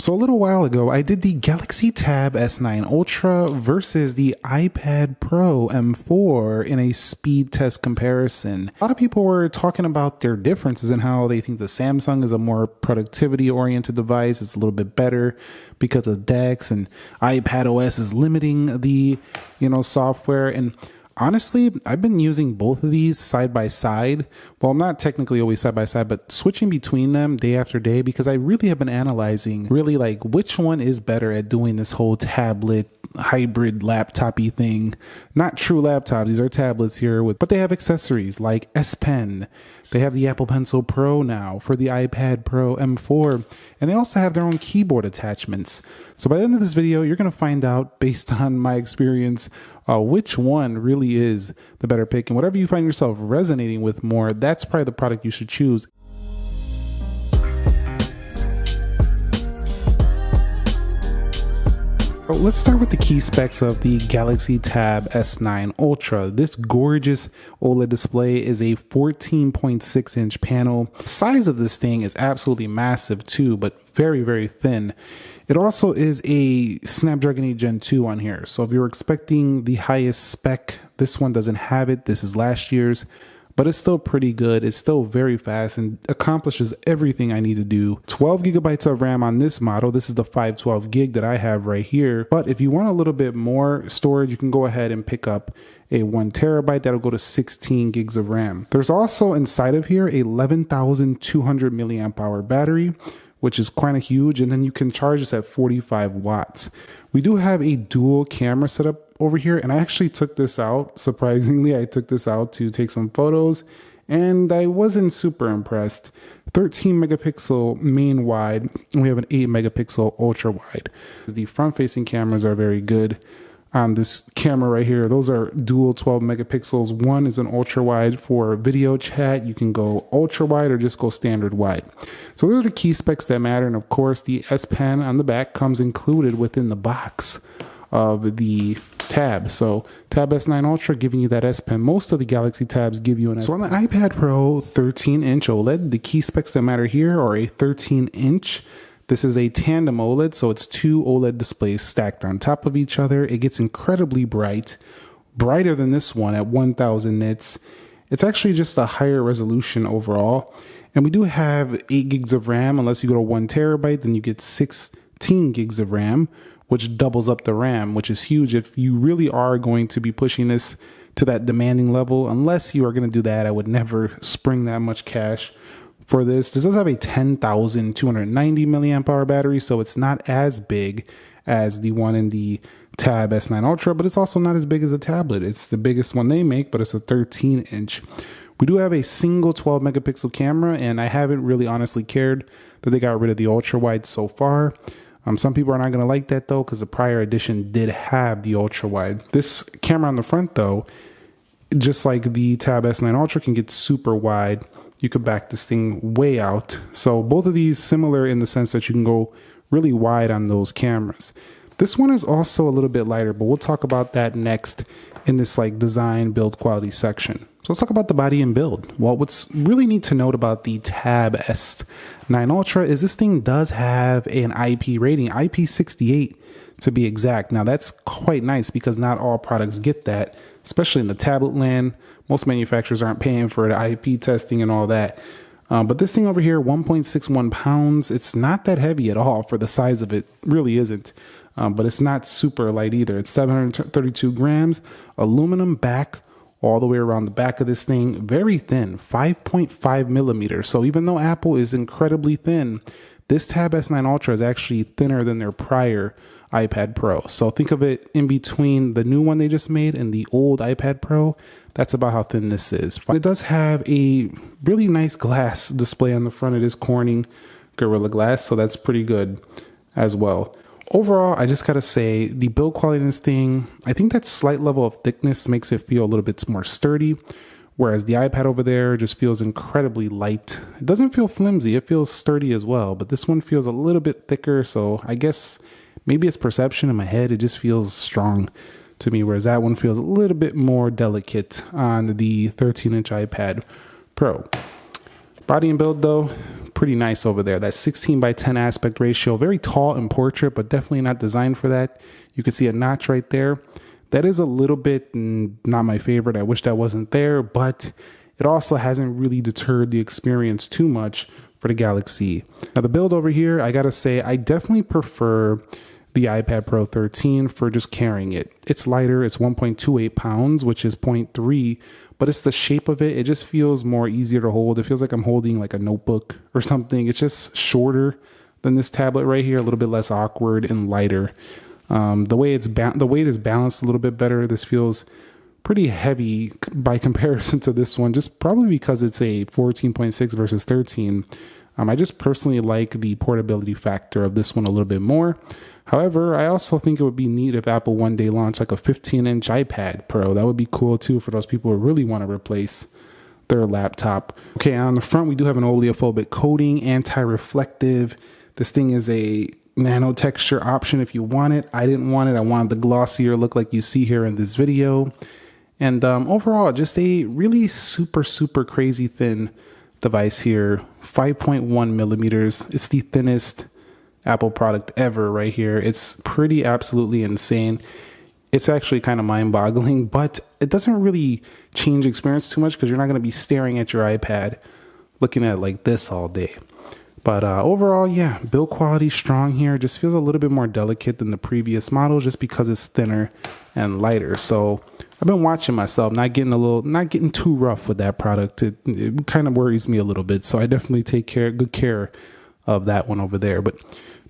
So a little while ago, I did the Galaxy Tab S9 Ultra versus the iPad Pro M4 in a speed test comparison. A lot of people were talking about their differences and how they think the Samsung is a more productivity-oriented device. It's a little bit better because of DeX, and iPad OS is limiting the, software. And honestly, I've been using both of these side by side. Well, not technically always side by side, but switching between them day after day, because I really have been analyzing really like which one is better at doing this whole tablet hybrid laptop-y thing. Not true laptops, these are tablets here, but they have accessories like S Pen. They have the Apple Pencil Pro now for the iPad Pro M4, and they also have their own keyboard attachments. So by the end of this video, you're going to find out, based on my experience, which one really is the better pick. And whatever you find yourself resonating with more, that's probably the product you should choose. Let's start with the key specs of the Galaxy Tab S9 Ultra. This gorgeous OLED display is a 14.6-inch panel. The size of this thing is absolutely massive too, but very, very thin. It also is a Snapdragon 8 Gen 2 on here. So if you're expecting the highest spec, this one doesn't have it. This is last year's, but it's still pretty good. It's still very fast and accomplishes everything I need to do. 12 gigabytes of RAM on this model. This is the 512 gig that I have right here. But if you want a little bit more storage, you can go ahead and pick up a 1 terabyte. That'll go to 16 gigs of RAM. There's also inside of here a 11,200 milliamp hour battery, which is kind of huge. And then you can charge this at 45 watts. We do have a dual camera setup over here, and I actually took this out. Surprisingly, I took this out to take some photos, and I wasn't super impressed. 13 megapixel main wide, and we have an 8 megapixel ultra wide. The front facing cameras are very good. On this camera right here, those are dual 12 megapixels. One is an ultra wide for video chat. You can go ultra wide or just go standard wide. So those are the key specs that matter. And of course, the S Pen on the back comes included within the box of the Tab. So Tab S9 Ultra giving you that S Pen. Most of the Galaxy Tabs give you an S Pen. So on the iPad Pro 13-inch OLED, the key specs that matter here are a 13-inch. This is a tandem OLED, so it's two OLED displays stacked on top of each other. It gets incredibly bright, brighter than this one at 1000 nits. It's actually just a higher resolution overall. And we do have 8 gigs of RAM. Unless you go to 1 terabyte, then you get 16 gigs of RAM, which doubles up the RAM, which is huge if you really are going to be pushing this to that demanding level. Unless you are going to do that, I would never spring that much cash for this. This does have a 10,290 milliamp hour battery, so it's not as big as the one in the Tab S9 Ultra, but it's also not as big as a tablet. It's the biggest one they make, but it's a 13-inch. We do have a single 12 megapixel camera, and I haven't really honestly cared that they got rid of the ultra wide so far. Some people are not going to like that though, because the prior edition did have the ultra wide. This camera on the front though, just like the Tab S9 Ultra, can get super wide. You could back this thing way out. So both of these similar in the sense that you can go really wide on those cameras. This one is also a little bit lighter, but we'll talk about that next in this like design build quality section. So let's talk about the body and build. Well, what's really neat to note about the Tab S9 Ultra is this thing does have an IP rating, IP68 to be exact. Now that's quite nice because not all products get that, especially in the tablet land. Most manufacturers aren't paying for the IP testing and all that. But this thing over here, 1.61 pounds, it's not that heavy at all for the size of it. Really isn't. But it's not super light either. It's 732 grams, aluminum back all the way around the back of this thing. Very thin, 5.5 millimeters. So even though Apple is incredibly thin, this Tab S9 Ultra is actually thinner than their prior iPad Pro. So think of it in between the new one they just made and the old iPad Pro. That's about how thin this is. It does have a really nice glass display on the front. It is Corning Gorilla Glass, so that's pretty good as well. Overall, I just gotta say, the build quality in this thing, I think that slight level of thickness makes it feel a little bit more sturdy, whereas the iPad over there just feels incredibly light. It doesn't feel flimsy, it feels sturdy as well, but this one feels a little bit thicker, so I guess maybe it's perception in my head, it just feels strong to me, whereas that one feels a little bit more delicate on the 13-inch iPad Pro. Body and build though, pretty nice over there. That 16:10 aspect ratio, very tall in portrait, but definitely not designed for that. You can see a notch right there. That is a little bit not my favorite. I wish that wasn't there, but it also hasn't really deterred the experience too much for the Galaxy. Now the build over here, I gotta say, I definitely prefer the iPad Pro 13 for just carrying it. It's lighter, it's 1.28 pounds, which is 0.3, but it's the shape of it. It just feels more easier to hold. It feels like I'm holding like a notebook or something. It's just shorter than this tablet right here, a little bit less awkward and lighter. The weight is balanced a little bit better. This feels pretty heavy by comparison to this one, just probably because it's a 14.6 versus 13. I just personally like the portability factor of this one a little bit more. However, I also think it would be neat if Apple one day launched like a 15-inch iPad Pro. That would be cool too for those people who really want to replace their laptop. Okay, on the front, we do have an oleophobic coating, anti-reflective. This thing is a nano texture option if you want it. I didn't want it. I wanted the glossier look like you see here in this video. And overall, just a really super crazy thin device here. 5.1 millimeters. It's the thinnest Apple product ever right here. It's pretty absolutely insane. It's actually kind of mind-boggling, but it doesn't really change the experience too much because you're not going to be staring at your iPad looking at it like this all day. But overall, yeah, build quality strong here. Just feels a little bit more delicate than the previous model just because it's thinner and lighter. So I've been watching myself, not getting too rough with that product. It kind of worries me a little bit. So I definitely take good care of that one over there. But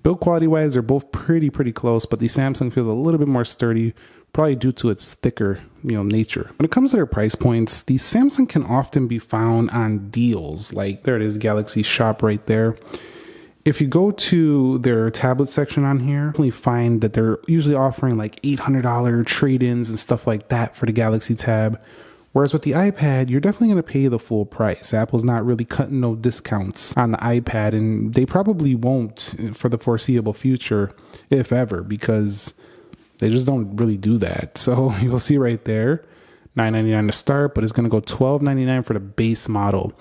build quality wise, they're both pretty close, but the Samsung feels a little bit more sturdy, probably due to its thicker, nature. When it comes to their price points, the Samsung can often be found on deals. Like there it is, Galaxy Shop right there. If you go to their tablet section on here, you'll find that they're usually offering like $800 trade-ins and stuff like that for the Galaxy Tab. Whereas with the iPad, you're definitely going to pay the full price. Apple's not really cutting no discounts on the iPad, and they probably won't for the foreseeable future, if ever, because they just don't really do that. So you'll see right there, $9.99 to start, but it's going to go $12.99 for the base model.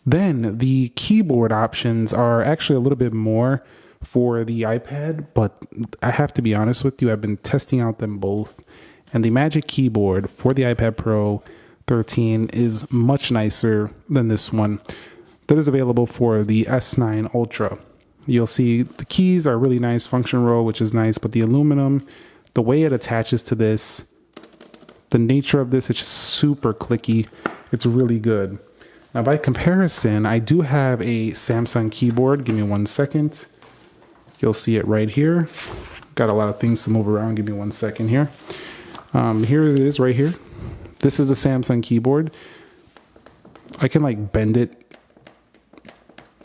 Then the keyboard options are actually a little bit more for the iPad, but I have to be honest with you, I've been testing out them both, and the Magic Keyboard for the iPad Pro 13 is much nicer than this one that is available for the S9 Ultra. You'll see the keys are really nice, function row, which is nice, but the aluminum, the way it attaches to this, the nature of this, it's just super clicky. It's really good. Now, by comparison, I do have a Samsung keyboard. Give me 1 second. You'll see it right here. Got a lot of things to move around. Give me 1 second here. Here it is right here. This is the Samsung keyboard. I can like bend it.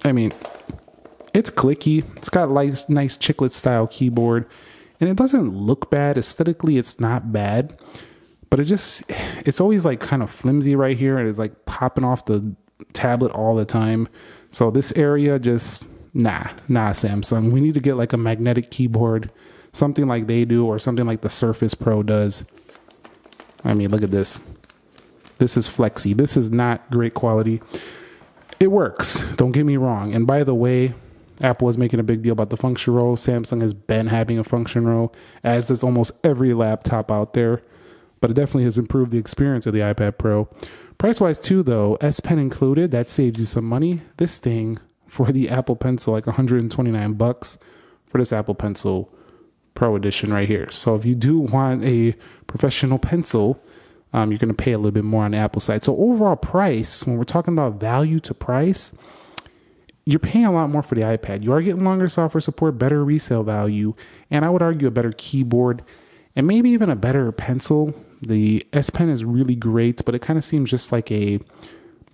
I mean, it's clicky. It's got nice chiclet style keyboard, and it doesn't look bad. Aesthetically, it's not bad. But it's always like kind of flimsy right here, and it's like popping off the tablet all the time. So this area just, nah, Samsung. We need to get like a magnetic keyboard, something like they do, or something like the Surface Pro does. I mean, look at this. This is flexy. This is not great quality. It works, don't get me wrong. And by the way, Apple is making a big deal about the function row. Samsung has been having a function row, as does almost every laptop out there. But it definitely has improved the experience of the iPad Pro. Price-wise too, though, S Pen included, that saves you some money. This thing, for the Apple Pencil, like $129 for this Apple Pencil Pro Edition right here. So if you do want a professional pencil, you're going to pay a little bit more on the Apple side. So overall price, when we're talking about value to price, you're paying a lot more for the iPad. You are getting longer software support, better resale value, and I would argue a better keyboard, and maybe even a better pencil. The S Pen is really great, but it kind of seems just like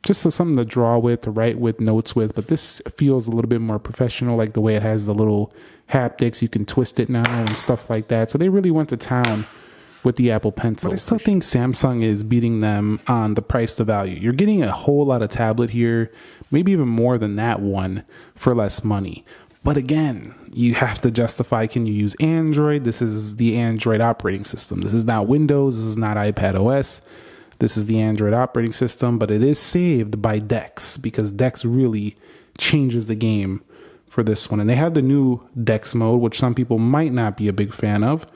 something to draw with, to write with, notes with. But this feels a little bit more professional, like the way it has the little haptics. You can twist it now and stuff like that. So they really went to town with the Apple Pencil. But I still think Samsung is beating them on the price to value. You're getting a whole lot of tablet here, maybe even more than that one for less money. But again, you have to justify, can you use Android? This is the Android operating system. This is not Windows. This is not iPad OS. This is the Android operating system, but it is saved by Dex because Dex really changes the game for this one. And they have the new Dex mode, which some people might not be a big fan of,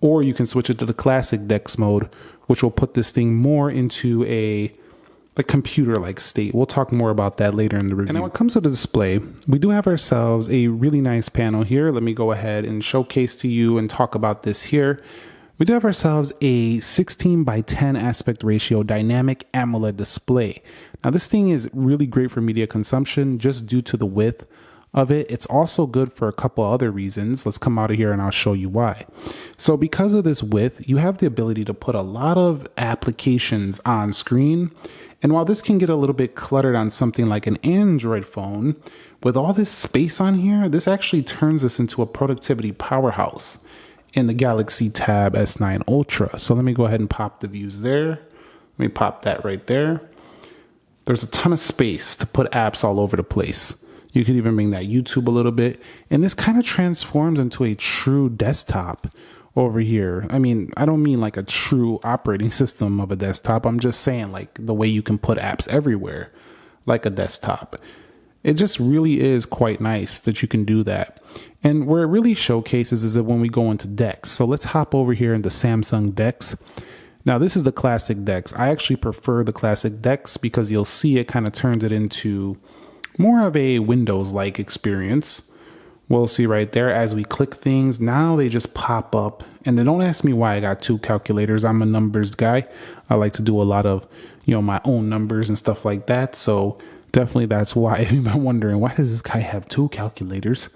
or you can switch it to the classic Dex mode, which will put this thing more into a computer-like state. We'll talk more about that later in the review. And now when it comes to the display, we do have ourselves a really nice panel here. Let me go ahead and showcase to you and talk about this here. We do have ourselves a 16 by 10 aspect ratio dynamic AMOLED display. Now this thing is really great for media consumption just due to the width of it. It's also good for a couple other reasons. Let's come out of here and I'll show you why. So because of this width, you have the ability to put a lot of applications on screen. And while this can get a little bit cluttered on something like an Android phone, with all this space on here, this actually turns this into a productivity powerhouse in the Galaxy Tab S9 Ultra. So let me go ahead and pop the views there. Let me pop that right there. There's a ton of space to put apps all over the place. You could even bring that YouTube a little bit. And this kind of transforms into a true desktop over here. I mean, I don't mean like a true operating system of a desktop. I'm just saying like the way you can put apps everywhere like a desktop. It just really is quite nice that you can do that. And where it really showcases is that when we go into Dex. So let's hop over here into Samsung Dex. Now this is the classic Dex. I actually prefer the classic Dex because you'll see it kind of turns it into more of a Windows-like experience. We'll see right there as we click things. Now they just pop up. And then don't ask me why I got two calculators. I'm a numbers guy. I like to do a lot of, my own numbers and stuff like that. So definitely that's why. If you've been wondering, why does this guy have two calculators?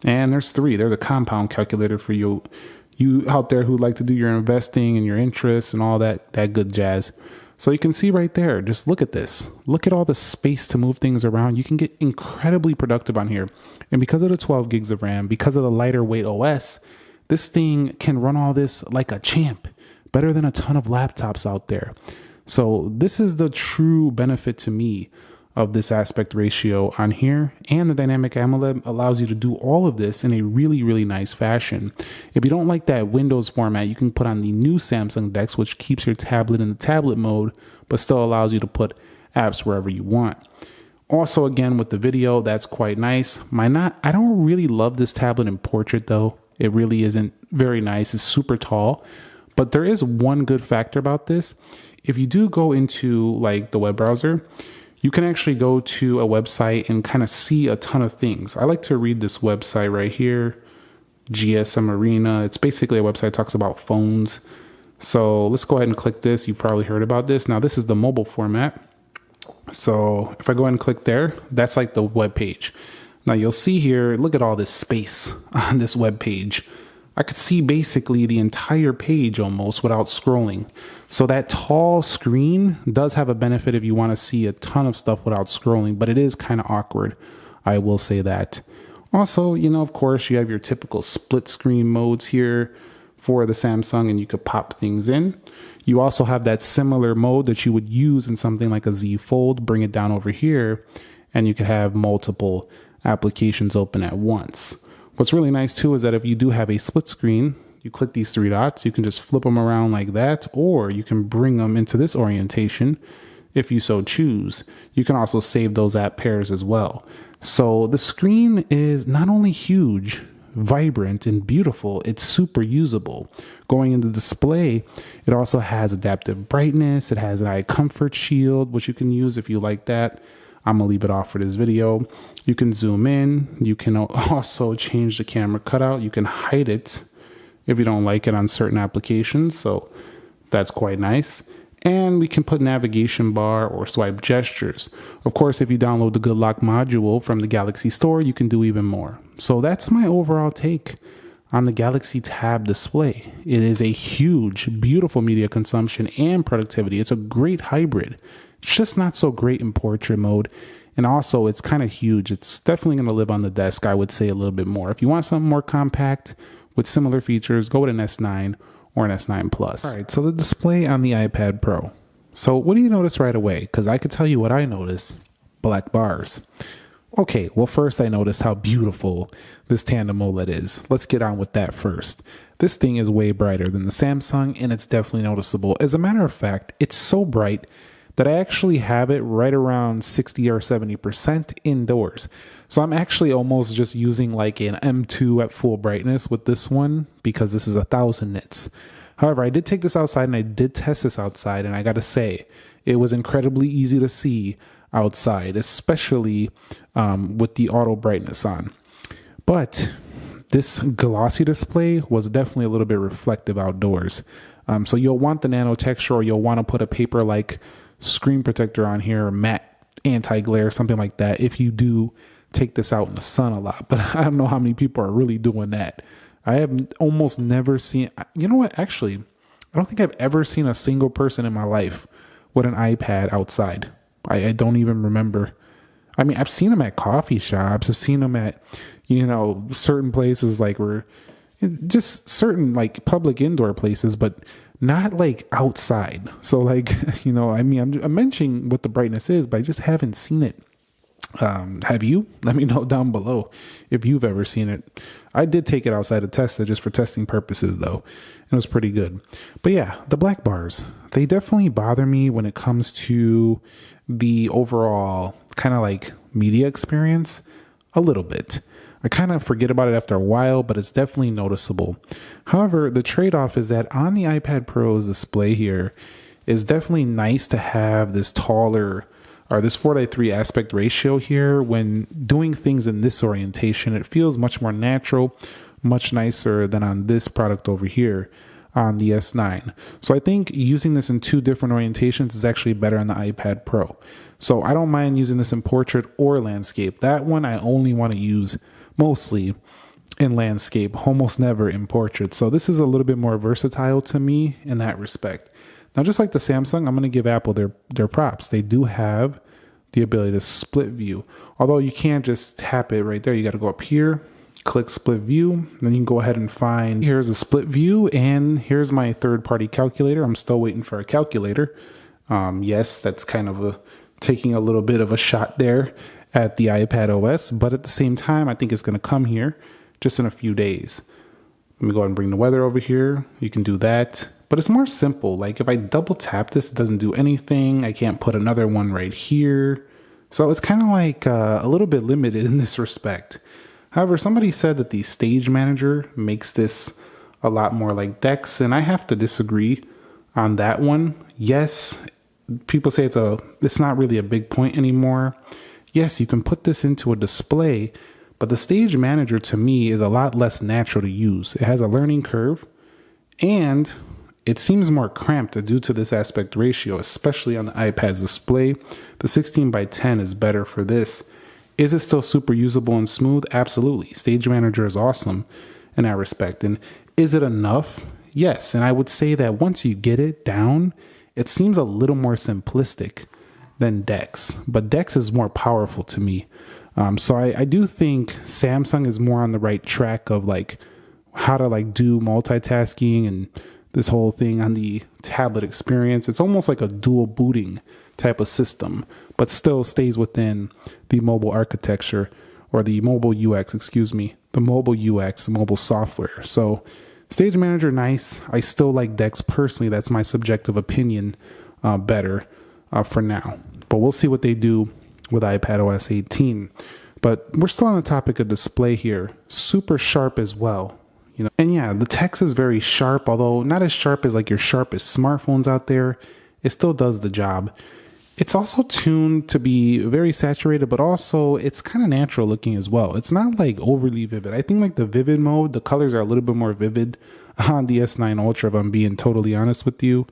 And there's three. There's a compound calculator for you out there who like to do your investing and your interests and all that good jazz. So you can see right there, just look at this. Look at all the space to move things around. You can get incredibly productive on here. And because of the 12 gigs of RAM, because of the lighter weight OS, this thing can run all this like a champ, better than a ton of laptops out there. So this is the true benefit to me of this aspect ratio on here, and the dynamic AMOLED allows you to do all of this in a really, really nice fashion. If you don't like that Windows format, you can put on the new Samsung Dex, which keeps your tablet in the tablet mode, but still allows you to put apps wherever you want. Also, again, with the video, that's quite nice. I don't really love this tablet in portrait though. It really isn't very nice. It's super tall, but there is one good factor about this. If you do go into like the web browser, you can actually go to a website and kind of see a ton of things. I like to read this website right here, GSM Arena. It's basically a website that talks about phones. So let's go ahead and click this. You probably heard about this. Now this is the mobile format. So if I go ahead and click there, that's like the web page. Now you'll see here, look at all this space on this web page. I could see basically the entire page almost without scrolling. So that tall screen does have a benefit if you want to see a ton of stuff without scrolling, but it is kind of awkward. I will say that. Also, of course, you have your typical split screen modes here for the Samsung, and you could pop things in. You also have that similar mode that you would use in something like a Z Fold. Bring it down over here, and you could have multiple applications open at once. What's really nice too is that if you do have a split screen, you click these three dots, you can just flip them around like that, or you can bring them into this orientation if you so choose. You can also save those app pairs as well. So the screen is not only huge, vibrant and beautiful, it's super usable. Going into the display, it also has adaptive brightness, it has an eye comfort shield, which you can use if you like that. I'm gonna leave it off for this video. You can zoom in. You can also change the camera cutout. You can hide it if you don't like it on certain applications. So that's quite nice. And we can put navigation bar or swipe gestures. Of course, if you download the Good Lock module from the Galaxy Store, you can do even more. So that's my overall take on the Galaxy Tab display. It is a huge, beautiful media consumption and productivity. It's a great hybrid. It's just not so great in portrait mode. And also, it's kind of huge. It's definitely going to live on the desk, I would say, a little bit more. If you want something more compact with similar features, go with an S9 or an S9 Plus. All right, so the display on the iPad Pro. So what do you notice right away? Because I could tell you what I notice. Black bars. Okay, well, first I noticed how beautiful this tandem OLED is. Let's get on with that first. This thing is way brighter than the Samsung, and it's definitely noticeable. As a matter of fact, it's so bright that I actually have it right around 60 or 70% indoors. So I'm actually almost just using like an M2 at full brightness with this one because this is 1000 nits. However, I did take this outside and I did test this outside, and I gotta say, it was incredibly easy to see outside, especially with the auto brightness on. But this glossy display was definitely a little bit reflective outdoors. So you'll want the nano texture, or you'll want to put a paper-like screen protector on here, or matte anti-glare, something like that, if you do take this out in the sun a lot. But I don't know how many people are really doing that. I have almost never seen, you know what, actually, I don't think I've ever seen a single person in my life with an iPad outside. I don't even remember. I mean, I've seen them at coffee shops. I've seen them at, certain places, like where just certain like public indoor places, but not like outside. So like, I mean, I'm mentioning what the brightness is, but I just haven't seen it. Have you? Let me know down below if you've ever seen it. I did take it outside to test it just for testing purposes though. It was pretty good. But yeah, the black bars, they definitely bother me when it comes to the overall kind of like media experience a little bit. I kind of forget about it after a while, but it's definitely noticeable. However, the trade-off is that on the iPad Pro's display here is definitely nice to have this taller, or this 4:3 aspect ratio here. When doing things in this orientation, it feels much more natural, much nicer than on this product over here on the S9. So I think using this in two different orientations is actually better on the iPad Pro. So I don't mind using this in portrait or landscape. That one I only want to use mostly in landscape, almost never in portrait. So this is a little bit more versatile to me in that respect. Now, just like the Samsung, I'm going to give Apple their props. They do have the ability to split view. Although you can't just tap it right there. You got to go up here, click split view. Then you can go ahead and find, here's a split view, and here's my third-party calculator. I'm still waiting for a calculator. Yes, that's kind of taking a little bit of a shot there at the iPad OS, but at the same time, I think it's going to come here just in a few days. Let me go ahead and bring the weather over here. You can do that, but it's more simple. Like if I double tap this, it doesn't do anything. I can't put another one right here. So it's kind of like a little bit limited in this respect. However, somebody said that the Stage Manager makes this a lot more like Dex, and I have to disagree on that one. Yes, people say it's not really a big point anymore. Yes, you can put this into a display, but the Stage Manager to me is a lot less natural to use. It has a learning curve, and it seems more cramped due to this aspect ratio, especially on the iPad's display. The 16:10 is better for this. Is it still super usable and smooth? Absolutely. Stage Manager is awesome in that respect. And is it enough? Yes. And I would say that once you get it down, it seems a little more simplistic than Dex. But Dex is more powerful to me. So I do think Samsung is more on the right track of like how to like do multitasking and this whole thing on the tablet experience. It's almost like a dual booting type of system, but still stays within the mobile architecture, or the mobile UX, the mobile UX, mobile software. So Stage Manager, nice. I still like Dex personally. That's my subjective opinion, better for now. But we'll see what they do with iPad OS 18. But we're still on the topic of display here. Super sharp as well. And yeah, the text is very sharp, although not as sharp as like your sharpest smartphones out there. It still does the job. It's also tuned to be very saturated, but also it's kind of natural looking as well. It's not like overly vivid. I think like the vivid mode, the colors are a little bit more vivid on the S9 Ultra, if I'm being totally honest with you.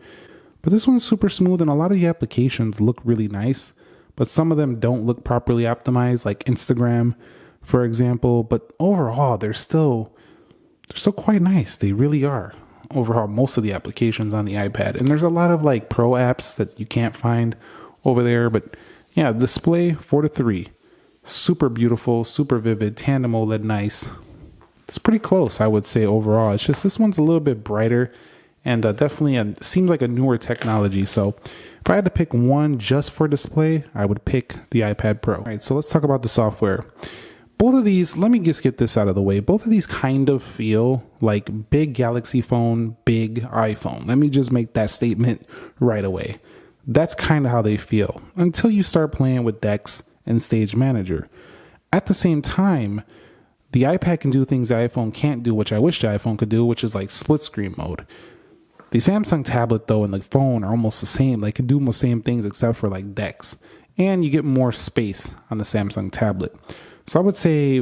But this one's super smooth, and a lot of the applications look really nice, but some of them don't look properly optimized, like Instagram, for example. But overall, they're still quite nice. They really are. Overall, most of the applications on the iPad. And there's a lot of like pro apps that you can't find over there. But yeah, display 4:3. Super beautiful, super vivid, tandem OLED, nice. It's pretty close, I would say, overall. It's just this one's a little bit brighter and definitely seems like a newer technology. So if I had to pick one just for display, I would pick the iPad Pro. All right, so let's talk about the software. Both of these, let me just get this out of the way. Both of these kind of feel like big Galaxy phone, big iPhone. Let me just make that statement right away. That's kind of how they feel until you start playing with Dex and Stage Manager. At the same time, the iPad can do things the iPhone can't do, which I wish the iPhone could do, which is like split screen mode. The Samsung tablet, though, and the phone are almost the same. They can do the same things except for like Dex. And you get more space on the Samsung tablet. So I would say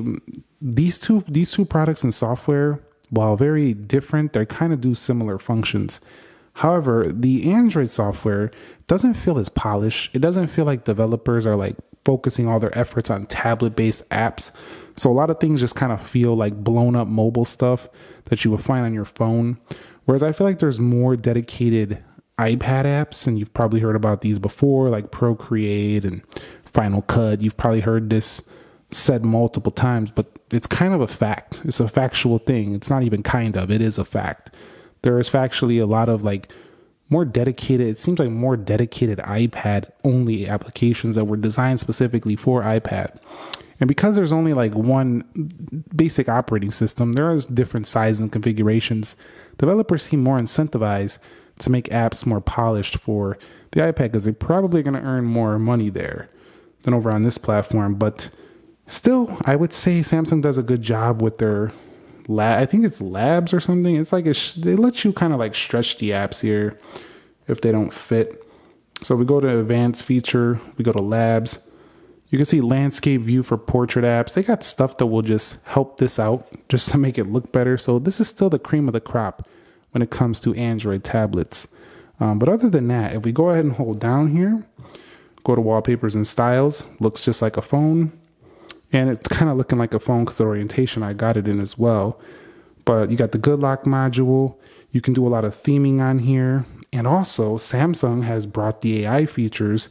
these two products and software, while very different, they kind of do similar functions. However, the Android software doesn't feel as polished. It doesn't feel like developers are like focusing all their efforts on tablet-based apps. So a lot of things just kind of feel like blown up mobile stuff that you would find on your phone. Whereas I feel like there's more dedicated iPad apps, and you've probably heard about these before, like Procreate and Final Cut. You've probably heard this said multiple times, but it's kind of a fact. It's a factual thing. It's not even kind of, it is a fact. There is factually a lot of like more dedicated, it seems like more dedicated iPad only applications that were designed specifically for iPad. And because there's only like one basic operating system, there are different sizes and configurations. Developers seem more incentivized to make apps more polished for the iPad because they're probably going to earn more money there than over on this platform. But still, I would say Samsung does a good job with their I think it's labs or something. It's like they let you kind of like stretch the apps here if they don't fit. So we go to advanced feature, we go to labs. You can see landscape view for portrait apps. They got stuff that will just help this out just to make it look better. So this is still the cream of the crop when it comes to Android tablets. But other than that, if we go ahead and hold down here, go to wallpapers and styles, looks just like a phone. And it's kind of looking like a phone because the orientation I got it in as well. But you got the good lock module. You can do a lot of theming on here. And also Samsung has brought the AI features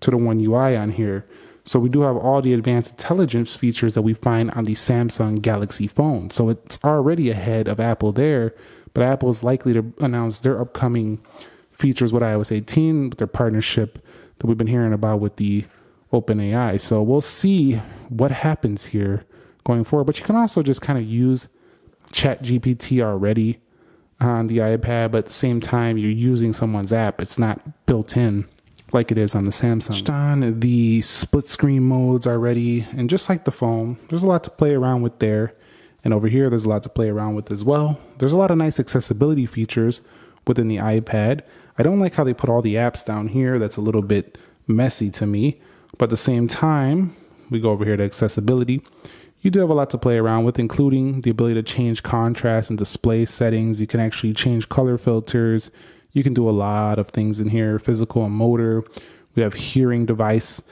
to the One UI on here. So we do have all the advanced intelligence features that we find on the Samsung Galaxy phone. So it's already ahead of Apple there. But Apple is likely to announce their upcoming features with iOS 18 with their partnership that we've been hearing about with the OpenAI. So we'll see what happens here going forward. But you can also just kind of use ChatGPT already on the iPad, but at the same time, you're using someone's app. It's not built in like it is on the Samsung. On the split screen modes already, and just like the phone, there's a lot to play around with there. And over here, there's a lot to play around with as well. There's a lot of nice accessibility features within the iPad. I don't like how they put all the apps down here. That's a little bit messy to me. But at the same time, we go over here to accessibility. You do have a lot to play around with, including the ability to change contrast and display settings. You can actually change color filters. You can do a lot of things in here, physical and motor. We have hearing device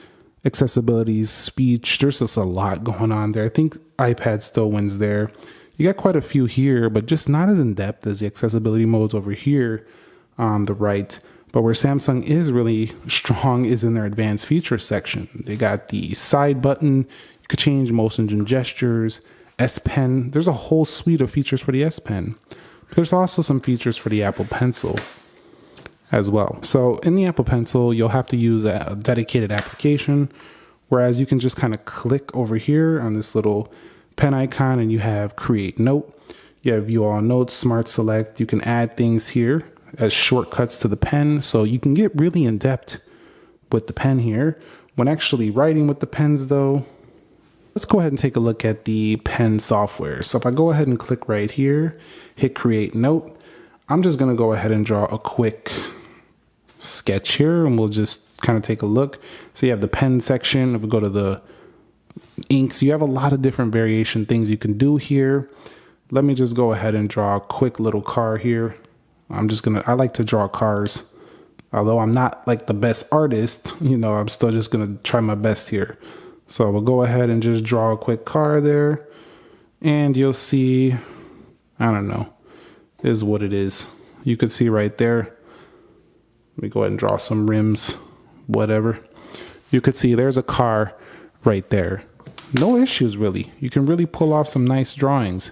accessibility, speech. There's just a lot going on there. I think iPad still wins there. You got quite a few here, but just not as in depth as the accessibility modes over here on the right. But where Samsung is really strong is in their advanced features section. They got the side button. You could change motions and gestures, S Pen. There's a whole suite of features for the S Pen. There's also some features for the Apple Pencil as well. So in the Apple Pencil, you'll have to use a dedicated application, whereas you can just kind of click over here on this little pen icon and you have Create Note. You have View All Notes, Smart Select. You can add things here as shortcuts to the pen. So you can get really in depth with the pen here. When actually writing with the pens though, let's go ahead and take a look at the pen software. So if I go ahead and click right here, hit Create Note, I'm just going to go ahead and draw a quick sketch here and we'll just kind of take a look. So you have the pen section. If we go to the inks, you have a lot of different variation things you can do here. Let me just go ahead and draw a quick little car here. I like to draw cars. Although I'm not like the best artist, I'm still just going to try my best here. So we'll go ahead and just draw a quick car there. And you'll see, I don't know, is what it is. You could see right there. Let me go ahead and draw some rims, whatever. You could see there's a car right there. No issues really. You can really pull off some nice drawings.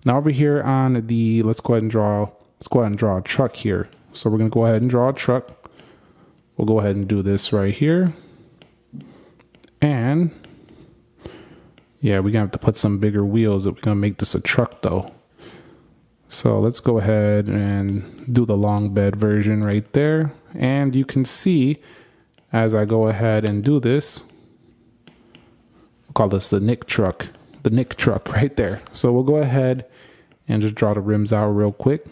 Now over here on let's go ahead and draw let's go ahead and draw a truck here. So we're going to go ahead and draw a truck. We'll go ahead and do this right here. And yeah, we're going to have to put some bigger wheels if we're going to make this a truck though. So let's go ahead and do the long bed version right there. And you can see as I go ahead and do this, we'll call this the Nick truck right there. So we'll go ahead and just draw the rims out real quick.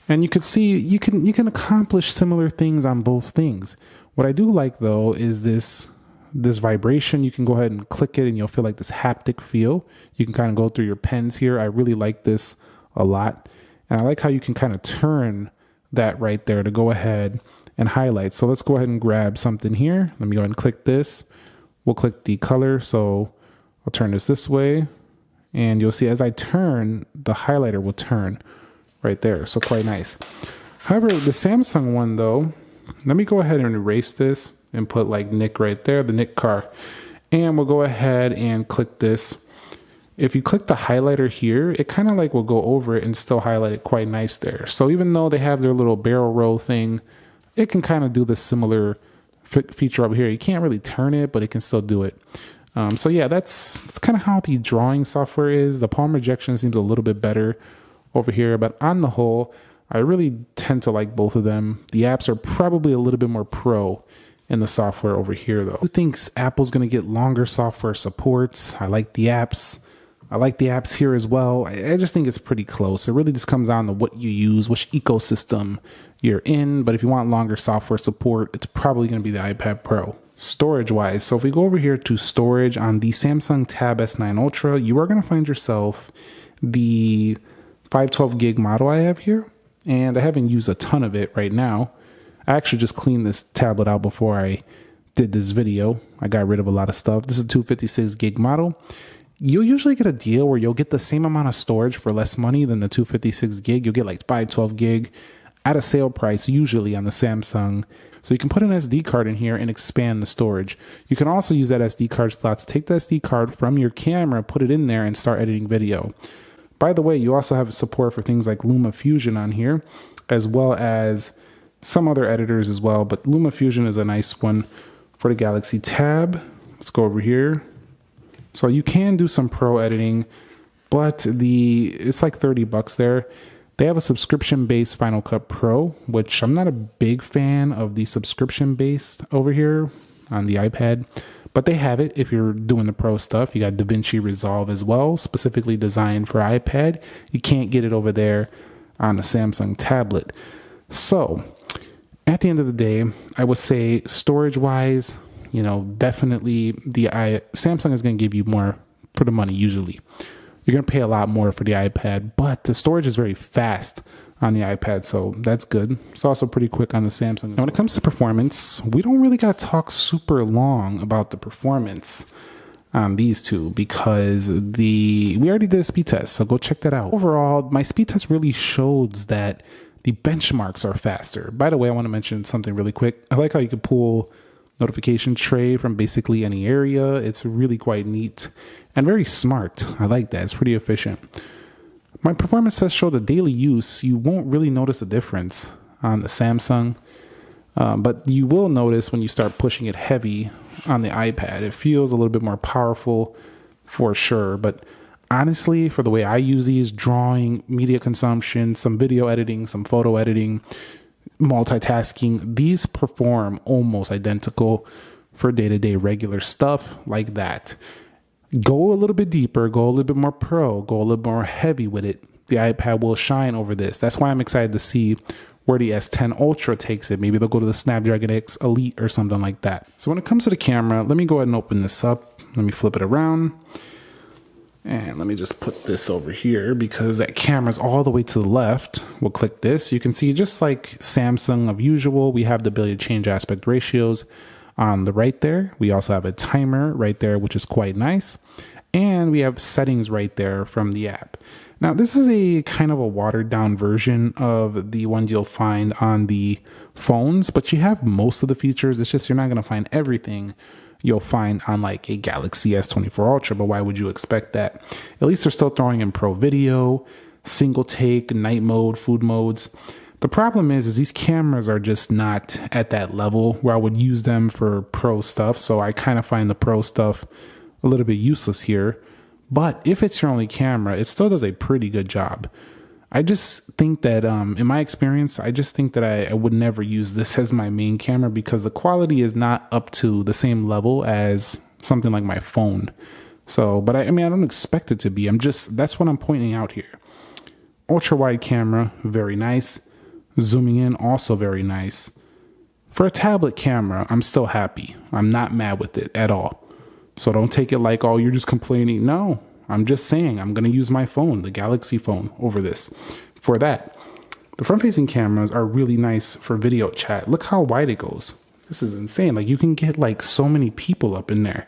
And you can see you can accomplish similar things on both things. What I do like though is this vibration. You can go ahead and click it and you'll feel like this haptic feel. You can kind of go through your pens here. I really like this a lot. And I like how you can kind of turn that right there to go ahead and highlight. So let's go ahead and grab something here. Let me go ahead and click this. We'll click the color. So I'll turn this way and you'll see as I turn, the highlighter will turn right there. So quite nice. However, the Samsung one though, let me go ahead and erase this and put like Nick right there, the Nick car. And we'll go ahead and click this. If you click the highlighter here, it kind of like will go over it and still highlight it quite nice there. So even though they have their little barrel roll thing, it can kind of do the similar feature over here. You can't really turn it, but it can still do it. So yeah, that's kind of how the drawing software is. The palm rejection seems a little bit better over here, but on the whole, I really tend to like both of them. The apps are probably a little bit more pro in the software over here though. Who thinks Apple's going to get longer software supports? I like the apps. I like the apps here as well. I just think it's pretty close. It really just comes down to what you use, which ecosystem you're in. But if you want longer software support, it's probably going to be the iPad Pro. Storage wise, so if we go over here to storage on the Samsung Tab S9 Ultra, you are going to find yourself the 512 gig model I have here. And I haven't used a ton of it right now. I actually just cleaned this tablet out before I did this video. I got rid of a lot of stuff. This is a 256 gig model. You'll usually get a deal where you'll get the same amount of storage for less money than the 256 gig. You'll get like 512 gig at a sale price usually on the Samsung. So you can put an SD card in here and expand the storage. You can also use that SD card slot to take the SD card from your camera, put it in there and start editing video. By the way, you also have support for things like LumaFusion on here, as well as some other editors as well. But LumaFusion is a nice one for the Galaxy Tab. Let's go over here. So you can do some pro editing, but it's like $30 there. They have a subscription-based Final Cut Pro, which I'm not a big fan of the subscription-based over here on the iPad, but they have it if you're doing the pro stuff. You got DaVinci Resolve as well, specifically designed for iPad. You can't get it over there on the Samsung tablet. So at the end of the day, I would say storage-wise, you know, definitely Samsung is going to give you more for the money usually. You're going to pay a lot more for the iPad, but the storage is very fast on the iPad, so that's good. It's also pretty quick on the Samsung. Now, when it comes to performance, we don't really got to talk super long about the performance on these two because we already did a speed test, so go check that out. Overall, my speed test really shows that the benchmarks are faster. By the way, I want to mention something really quick. I like how you can pull notification tray from basically any area. It's really quite neat and very smart. I like that. It's pretty efficient. My performance test showed the daily use. You won't really notice a difference on the Samsung, but you will notice when you start pushing it heavy on the iPad. It feels a little bit more powerful for sure, but honestly, for the way I use these, drawing, media consumption, some video editing, some photo editing, multitasking, these perform almost identical for day-to-day regular stuff like that. Go a little bit deeper, go a little bit more pro, go a little more heavy with it. The iPad will shine over this. That's why I'm excited to see where the S10 Ultra takes it. Maybe they'll go to the Snapdragon X Elite or something like that. So when it comes to the camera, let me go ahead and open this up. Let me flip it around. And let me just put this over here because that camera's all the way to the left. We'll click this. You can see just like Samsung of usual, we have the ability to change aspect ratios on the right there. We also have a timer right there, which is quite nice. And we have settings right there from the app. Now, this is a kind of a watered down version of the ones you'll find on the phones, but you have most of the features. It's just you're not going to find everything you'll find on like a Galaxy S24 Ultra, but why would you expect that? At least they're still throwing in pro video, single take, night mode, food modes. The problem is these cameras are just not at that level where I would use them for pro stuff. So I kind of find the pro stuff a little bit useless here. But if it's your only camera, it still does a pretty good job. I just think that in my experience, I just think that I would never use this as my main camera because the quality is not up to the same level as something like my phone. So, but I mean, I don't expect it to be. That's what I'm pointing out here. Ultra wide camera, very nice. Zooming in, also very nice. For a tablet camera, I'm still happy. I'm not mad with it at all. So don't take it like, oh, you're just complaining. No, I'm just saying I'm going to use my phone, the Galaxy phone, over this. For that, the front-facing cameras are really nice for video chat. Look how wide it goes. This is insane. Like you can get like so many people up in there.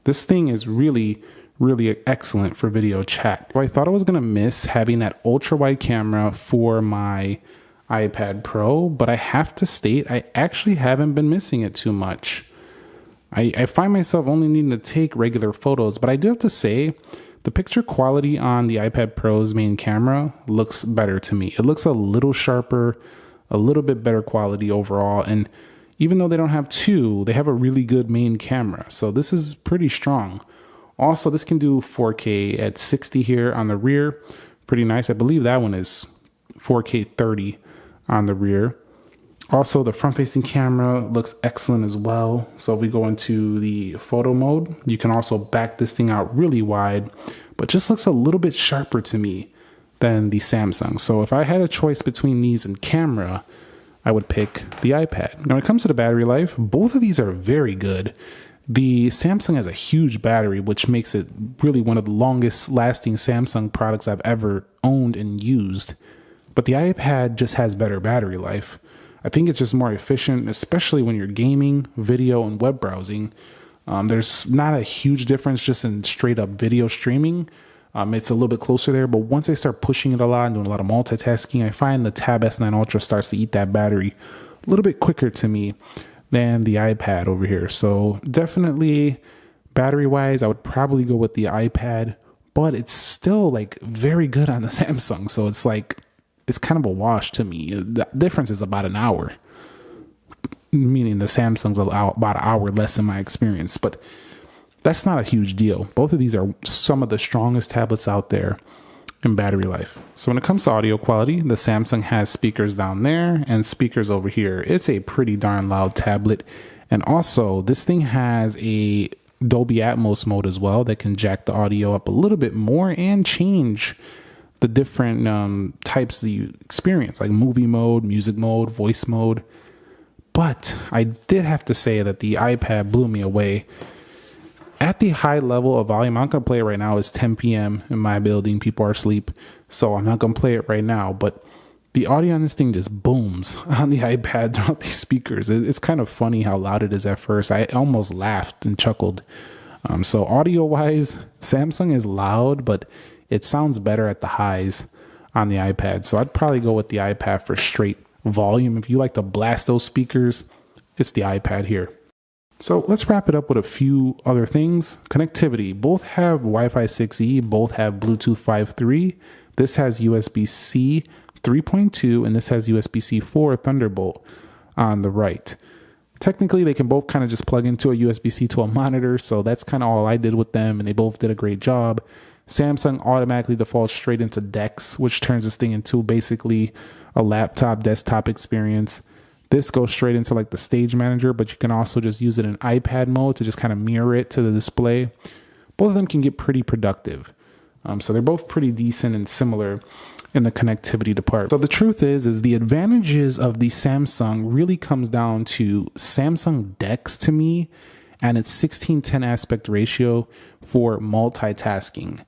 This thing is really, really excellent for video chat. I thought I was going to miss having that ultra-wide camera for my iPad Pro, but I have to state I actually haven't been missing it too much. I find myself only needing to take regular photos, but I do have to say the picture quality on the iPad Pro's main camera looks better to me. It looks a little sharper, a little bit better quality overall, and even though they don't have two, they have a really good main camera, so this is pretty strong. Also, this can do 4K at 60 here on the rear. Pretty nice. I believe that one is 4K 30 on the rear. Also, the front-facing camera looks excellent as well. So if we go into the photo mode, you can also back this thing out really wide, but just looks a little bit sharper to me than the Samsung. So if I had a choice between these and camera, I would pick the iPad. Now, when it comes to the battery life, both of these are very good. The Samsung has a huge battery, which makes it really one of the longest lasting Samsung products I've ever owned and used. But the iPad just has better battery life. I think it's just more efficient, especially when you're gaming, video, and web browsing. There's not a huge difference just in straight up video streaming. It's a little bit closer there, but once I start pushing it a lot and doing a lot of multitasking, I find the Tab S9 Ultra starts to eat that battery a little bit quicker to me than the iPad over here. So definitely battery wise, I would probably go with the iPad, but it's still like very good on the Samsung. So it's like, it's kind of a wash to me. The difference is about an hour, meaning the Samsung's about an hour less in my experience, but that's not a huge deal. Both of these are some of the strongest tablets out there in battery life. So when it comes to audio quality, the Samsung has speakers down there and speakers over here. It's a pretty darn loud tablet. And also this thing has a Dolby Atmos mode as well that can jack the audio up a little bit more and change the different types that you experience, like movie mode, music mode, voice mode. But I did have to say that the iPad blew me away. At the high level of volume, I'm not going to play it right now. It's 10 p.m. in my building. People are asleep, so I'm not going to play it right now. But the audio on this thing just booms on the iPad throughout these speakers. It's kind of funny how loud it is at first. I almost laughed and chuckled. So audio-wise, Samsung is loud, but it sounds better at the highs on the iPad. So I'd probably go with the iPad for straight volume. If you like to blast those speakers, it's the iPad here. So let's wrap it up with a few other things. Connectivity. Both have Wi-Fi 6E, both have Bluetooth 5.3. This has USB-C 3.2, and this has USB-C 4 Thunderbolt on the right. Technically, they can both kind of just plug into a USB-C to a monitor, so that's kind of all I did with them, and they both did a great job. Samsung automatically defaults straight into DeX, which turns this thing into basically a laptop desktop experience. This goes straight into like the stage manager, but you can also just use it in iPad mode to just kind of mirror it to the display. Both of them can get pretty productive. So they're both pretty decent and similar in the connectivity department. So the truth is the advantages of the Samsung really comes down to Samsung DeX to me and its 16:10 aspect ratio for multitasking.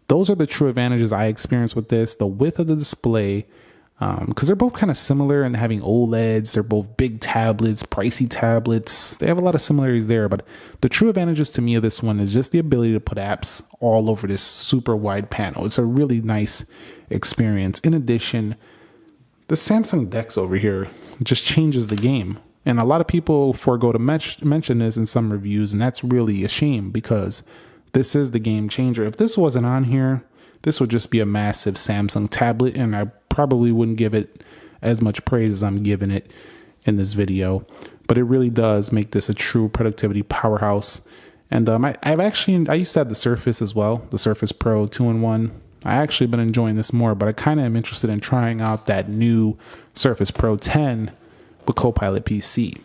Those are the true advantages I experienced with this. The width of the display, because they're both kind of similar in having OLEDs. They're both big tablets, pricey tablets. They have a lot of similarities there, but the true advantages to me of this one is just the ability to put apps all over this super wide panel. It's a really nice experience. In addition, the Samsung DeX over here just changes the game. And a lot of people forego to mention this in some reviews, and that's really a shame because this is the game changer. If this wasn't on here, this would just be a massive Samsung tablet, and I probably wouldn't give it as much praise as I'm giving it in this video. But it really does make this a true productivity powerhouse. And I used to have the Surface as well, the Surface Pro 2-in-1. I actually been enjoying this more, but I kind of am interested in trying out that new Surface Pro 10 with Copilot PC.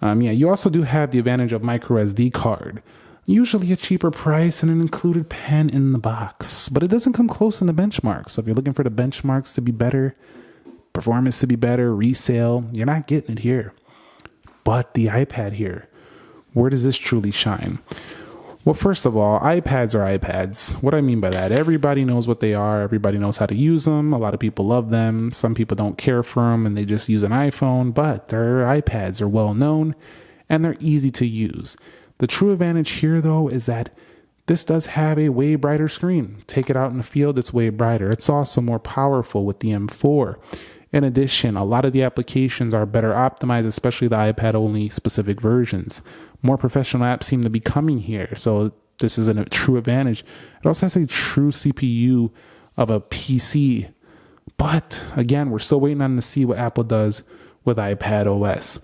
You also do have the advantage of micro SD card. Usually a cheaper price and an included pen in the box, but it doesn't come close in the benchmarks. So if you're looking for the benchmarks to be better, performance to be better, resale, you're not getting it here. But the iPad here, where does this truly shine? Well, first of all, iPads are iPads. What I mean by that, everybody knows what they are. Everybody knows how to use them. A lot of people love them. Some people don't care for them and they just use an iPhone, but their iPads are well known and they're easy to use. The true advantage here, though, is that this does have a way brighter screen. Take it out in the field, it's way brighter. It's also more powerful with the M4. In addition, a lot of the applications are better optimized, especially the iPad-only specific versions. More professional apps seem to be coming here, so this is a true advantage. It also has a true CPU of a PC, but again, we're still waiting on to see what Apple does with iPad OS.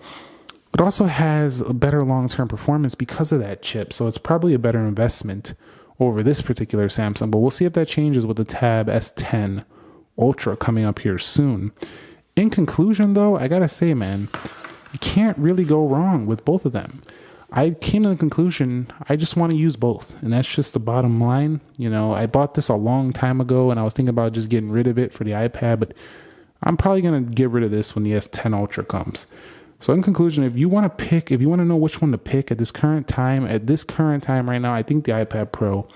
It also has a better long-term performance because of that chip, so it's probably a better investment over this particular Samsung, but we'll see if that changes with the Tab S10 Ultra coming up here soon. In conclusion, though, I gotta say, man, you can't really go wrong with both of them. I came to the conclusion, I just want to use both, and that's just the bottom line. I bought this a long time ago, and I was thinking about just getting rid of it for the iPad, but I'm probably going to get rid of this when the S10 Ultra comes. So in conclusion, if you want to know which one to pick at this current time right now, I think the iPad Pro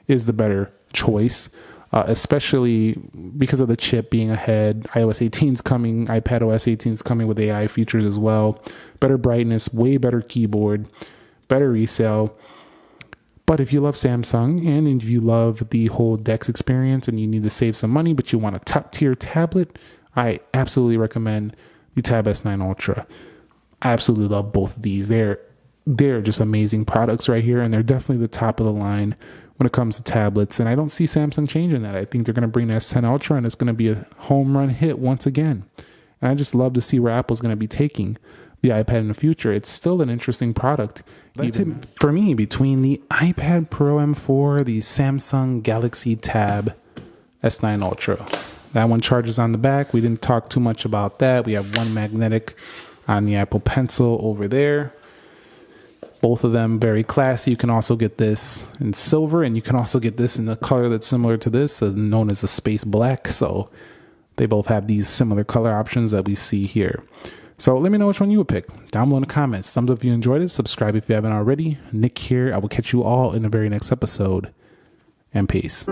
is the better choice, especially because of the chip being ahead. iOS 18 is coming, iPad OS 18 is coming with AI features as well. Better brightness, way better keyboard, better resale. But if you love Samsung and if you love the whole DeX experience and you need to save some money, but you want a top tier tablet, I absolutely recommend the Tab S9 Ultra. I absolutely love both of these. They're just amazing products right here, and they're definitely the top of the line when it comes to tablets. And I don't see Samsung changing that. I think they're going to bring the S10 Ultra, and it's going to be a home run hit once again. And I just love to see where Apple's going to be taking the iPad in the future. It's still an interesting product. That's it for me between the iPad Pro M4, the Samsung Galaxy Tab S9 Ultra. That one charges on the back. We didn't talk too much about that. We have one magnetic on the Apple Pencil over there. Both of them very classy. You can also get this in silver, and you can also get this in the color that's similar to this, known as the space black. So they both have these similar color options that we see here. So let me know which one you would pick down below in the comments. Thumbs up if you enjoyed it. Subscribe if you haven't already. Nick here. I will catch you all in the very next episode. And peace.